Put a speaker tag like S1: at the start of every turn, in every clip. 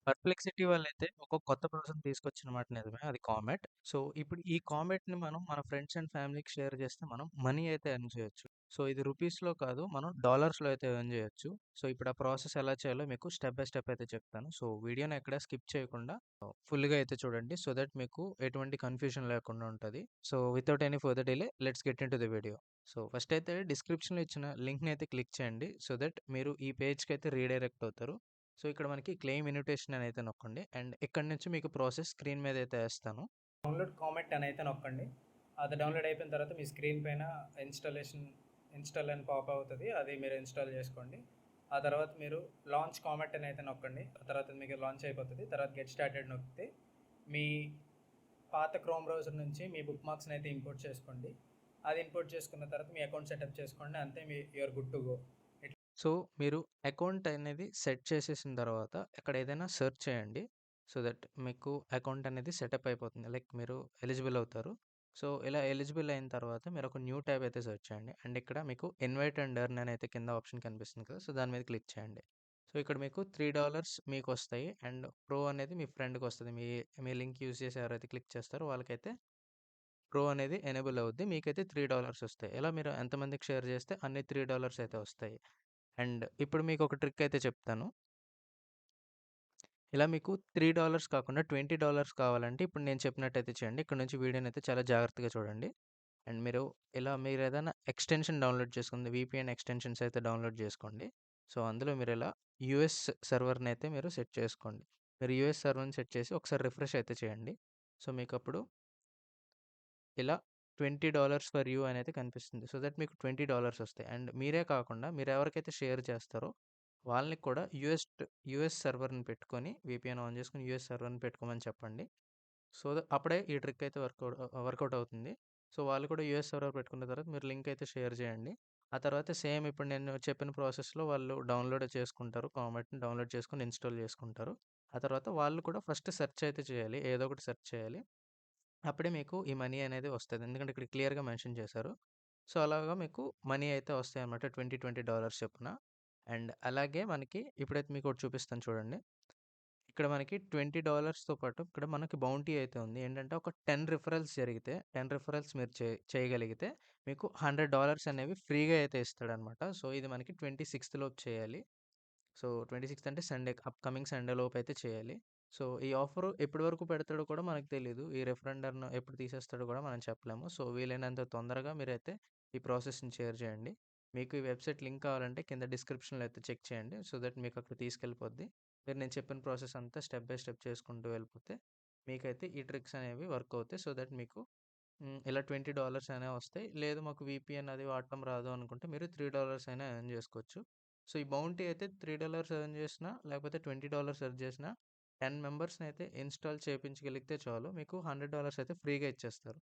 S1: Perplexity వాళ్ళైతే ఒక కొత్త ప్రాసెస్‌ని తీసుకొచ్చిన మాట నిజమే. అది కామెట్. సో, ఇప్పుడు ఈ కామెట్‌ని మనం మన ఫ్రెండ్స్ అండ్ ఫ్యామిలీకి షేర్ చేస్తే మనం మనీ అయితే ఎర్న్ చేయొచ్చు. సో, ఇది రూపీస్‌లో కాదు, మనం డాలర్స్‌లో అయితే ఎర్న్ చేయొచ్చు. సో, ఇప్పుడు ఆ ప్రాసెస్ ఎలా చేయాలో మీకు స్టెప్ బై స్టెప్ అయితే చెప్తాను. సో, వీడియోని ఎక్కడ స్కిప్ చేయకుండా ఫుల్‌గా అయితే చూడండి. సో దట్ మీకు ఎటువంటి కన్‌ఫ్యూజన్ లేకుండా ఉంటది. So, without any further delay let's get into the video. So, first అయితే డిస్క్రిప్షన్‌లో ఇచ్చిన లింక్‌ని అయితే క్లిక్ చేయండి. సో దట్ మీరు ఈ పేజ్‌కి అయితే రీడైరెక్ట్ అవుతారు. సో, ఇక్కడ మనకి క్లెయిమ్ ఇన్విటేషన్ అని అయితే నొక్కండి. అండ్ ఇక్కడ నుంచి మీకు ప్రాసెస్ స్క్రీన్ మీద అయితే వేస్తాను.
S2: డౌన్లోడ్ కామెంట్ అని అయితే నొక్కండి. అది డౌన్లోడ్ అయిపోయిన తర్వాత మీ స్క్రీన్ పైన ఇన్స్టాల్ అని పాప్ అవుతుంది. అది మీరు ఇన్స్టాల్ చేసుకోండి. ఆ తర్వాత మీరు లాంచ్ కామెంట్ అని అయితే నొక్కండి. ఆ తర్వాత మీకు లాంచ్ అయిపోతుంది. తర్వాత గెట్ స్టార్టెడ్ నొక్కితే మీ పాత క్రోమ్ బ్రౌజర్ నుంచి మీ బుక్ మార్క్స్ని అయితే ఇంపోర్ట్ చేసుకోండి. అది ఇంపోర్ట్ చేసుకున్న తర్వాత మీ అకౌంట్ సెటప్ చేసుకోండి. అంతే, మీ you're good to go.
S1: So, మీరు అకౌంట్ అనేది సెట్ చేసేసిన తర్వాత ఇక్కడ ఏదైనా సెర్చ్ చేయండి. సో దట్ మీకు అకౌంట్ అనేది సెటప్ అయిపోతుంది. లైక్ మీరు ఎలిజిబుల్ అవుతారు. సో, ఇలా ఎలిజిబుల్ అయిన తర్వాత మీరు ఒక న్యూ ట్యాబ్ అయితే సెర్చ్ చేయండి. అండ్ ఇక్కడ మీకు ఇన్వైట్ అండ్ ఎర్న్ అని అయితే కింద ఆప్షన్ కనిపిస్తుంది కదా! సో, దాని మీద క్లిక్ చేయండి. సో, ఇక్కడ మీకు $3 మీకొస్తాయి. అండ్ ప్రో అనేది మీ ఫ్రెండ్‌కొస్తది. మీ లింక్ యూజ్ చేసి ఎవరైతే క్లిక్ చేస్తారో వాళ్ళకైతే ప్రో అనేది ఎనేబుల్ అవుద్ది. మీకైతే $3 వస్తాయి. ఇలా మీరు ఎంతమందికి షేర్ చేస్తే అన్ని $3 అయితే వస్తాయి. అండ్ ఇప్పుడు మీకు ఒక ట్రిక్ అయితే చెప్తాను. ఇలా మీకు $3 కాకుండా $20 కావాలంటే ఇప్పుడు నేను చెప్పినట్టయితే చేయండి. ఇక్కడ నుంచి వీడియోని అయితే చాలా జాగ్రత్తగా చూడండి. అండ్ మీరు ఏదైనా ఎక్స్‌టెన్షన్ డౌన్‌లోడ్ చేసుకుంది వీపీఎన్ ఎక్స్‌టెన్షన్స్ అయితే డౌన్‌లోడ్ చేసుకోండి. సో, అందులో మీరు ఇలా యూఎస్ సర్వర్‌ని అయితే మీరు సెట్ చేసుకోండి. మీరు యూఎస్ సర్వర్‌ని సెట్ చేసి ఒకసారి రిఫ్రెష్ అయితే చేయండి. సో, మీకప్పుడు ఇలా $20 ఫర్ యూ అనేది కనిపిస్తుంది. సో దట్ మీకు $20 వస్తాయి. అండ్ మీరే కాకుండా మీరు ఎవరికైతే షేర్ చేస్తారో వాళ్ళని కూడా యూఎస్ సర్వర్‌ని పెట్టుకొని వీపీఎన్ ఆన్ చేసుకొని యూఎస్ సర్వర్‌ని పెట్టుకోమని చెప్పండి. సో, అప్పుడే ఈ ట్రిక్ అయితే వర్కౌట్ అవుతుంది. సో, వాళ్ళు కూడా యూఎస్ సర్వర్ పెట్టుకున్న తర్వాత మీరు లింక్ అయితే షేర్ చేయండి. ఆ తర్వాత సేమ్ ఇప్పుడు నేను చెప్పిన ప్రాసెస్‌లో వాళ్ళు డౌన్‌లోడ్ చేసుకుంటారు. కామెట్‌ని డౌన్‌లోడ్ చేసుకొని ఇన్‌స్టాల్ చేసుకుంటారు. ఆ తర్వాత వాళ్ళు కూడా ఫస్ట్ సెర్చ్ అయితే చేయాలి. ఏదో ఒకటి సెర్చ్ చేయాలి. అప్పుడే మీకు ఈ మనీ అనేది వస్తది. ఎందుకంటే ఇక్కడ క్లియర్‌గా మెన్షన్ చేశారు. సో, అలాగా మీకు మనీ అయితే వస్తాయన్నమాట. $20 చొప్పున. అండ్ అలాగే మనకి ఇప్పుడైతే మీకోటి చూపిస్తాను చూడండి. ఇక్కడ మనకి $20తో పాటు ఇక్కడ మనకి బౌంటీ అయితే ఉంది. ఏంటంటే ఒక 10 రిఫరల్స్ జరిగితే 10 రిఫరల్స్ మీరు చేయగలిగితే మీకు $100 అనేవి ఫ్రీగా అయితే ఇస్తాడన్నమాట. సో, ఇది మనకి 26థ్ లోపు చేయాలి. సో, 26థ్ అంటే సండే, అప్‌కమింగ్ సండే లోపైతే చేయాలి. సో, ఈ ఆఫరు ఎప్పటి వరకు పెడతాడో కూడా మనకు తెలీదు. ఈ రిఫరెండర్‌ను ఎప్పుడు తీసేస్తాడో కూడా మనం చెప్పలేము. సో, వీలైనంత తొందరగా మీరైతే ఈ ప్రాసెస్‌ని షేర్ చేయండి. మీకు ఈ వెబ్‌సైట్ లింక్ కావాలంటే కింద డిస్క్రిప్షన్‌లో అయితే చెక్ చేయండి. సో దట్ మీకు అక్కడ తీసుకెళ్ళిపోద్ది. మీరు నేను చెప్పిన ప్రాసెస్ అంతా స్టెప్ బై స్టెప్ చేసుకుంటూ వెళ్ళిపోతే మీకైతే ఈ ట్రిక్స్ అనేవి వర్క్ అవుతాయి. సో దట్ మీకు ఇలా $20 అయినా వస్తాయి. లేదు మాకు వీపీఎన్ అది వాడటం రాదు అనుకుంటే మీరు $3 అయినా ఎర్న్ చేసుకోవచ్చు. సో, ఈ బౌంటీ అయితే $3 ఎర్న్ చేసినా, లేకపోతే $20 ఎర్న్ చేసినా 10 మెంబర్స్‌ని అయితే ఇన్‌స్టాల్ చేపించగలిగితే చాలు. మీకు $100 అయితే ఫ్రీగా ఇచ్చేస్తారు.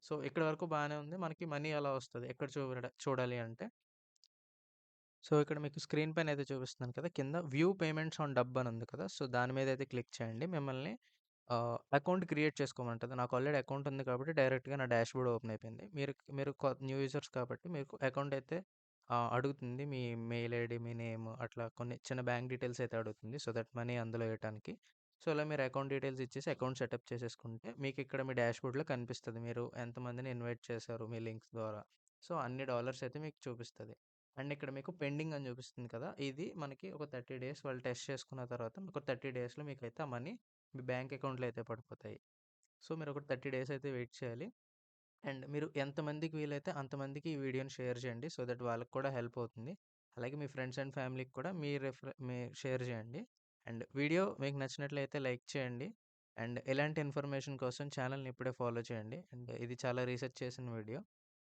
S1: సో, ఇక్కడి వరకు బానే ఉంది. మనకి మనీ ఎలా వస్తది? ఎక్కడ చూడాలి అంటే సో, ఇక్కడ మీకు స్క్రీన్ పైన అయితే చూపిస్తున్నాను కదా! కింద వ్యూ పేమెంట్స్ ఆన్ డబ్ అని ఉంది కదా! సో, దాని మీద అయితే క్లిక్ చేయండి. మిమ్మల్ని అకౌంట్ క్రియేట్ చేసుకోమంటది. నాకు ఆల్రెడీ అకౌంట్ ఉంది కాబట్టి డైరెక్ట్‌గా నా డాష్‌బోర్డ్ ఓపెన్ అయిపోయింది. మీరు మీరు న్యూ యూజర్స్ కాబట్టి మీకు అకౌంట్ అయితే అడుగుతుంది. మీ మెయిల్ ఐడీ, మీ నేమ్ అట్లా కొన్ని చిన్న బ్యాంక్ డీటెయిల్స్ అయితే అడుగుతుంది. సో దట్ మనీ అందులో ఎయటానికి. సో, ఇలా మీరు అకౌంట్ డీటెయిల్స్ ఇచ్చేసి అకౌంట్ సెటప్ చేసేసుకుంటే మీకు ఇక్కడ మీ డాష్‌బోర్డ్‌లో కనిపిస్తది. మీరు ఎంతమందిని ఇన్వైట్ చేశారు మీ లింక్స్ ద్వారా. సో, అన్ని డాలర్స్ అయితే మీకు చూపిస్తది. అండ్ ఇక్కడ మీకు పెండింగ్ అని చూపిస్తుంది కదా! ఇది మనకి ఒక 30 డేస్ వాళ్ళు టెస్ట్ చేసుకున్న తర్వాత మీకు 30 డేస్‌లో మీకైతే ఆ మనీ మీ బ్యాంక్ అకౌంట్‌లో అయితే పడిపోతాయి. సో, మీరొక 30 డేస్ అయితే వెయిట్ చేయాలి. అండ్ మీరు ఎంతమందికి వీలైతే అంతమందికి ఈ వీడియోని షేర్ చేయండి. సో దట్ వాళ్ళకి కూడా హెల్ప్ అవుతుంది. అలాగే మీ ఫ్రెండ్స్ అండ్ ఫ్యామిలీకి కూడా మీ షేర్ చేయండి. అండ్ వీడియో మీకు నచ్చినట్లయితే లైక్ చేయండి. అండ్ ఇలాంటి ఇన్ఫర్మేషన్ కోసం ఛానెల్‌ని ఇప్పుడే ఫాలో చేయండి. అండ్ ఇది చాలా రీసెర్చ్ చేసిన వీడియో.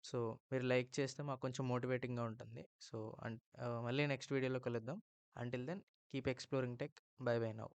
S1: సో, మీరు లైక్ చేస్తే మాకు కొంచెం మోటివేటింగ్‌గా ఉంటుంది. సో, మళ్ళీ నెక్స్ట్ వీడియోలో కలుద్దాం. Until then keep exploring tech. Bye bye now.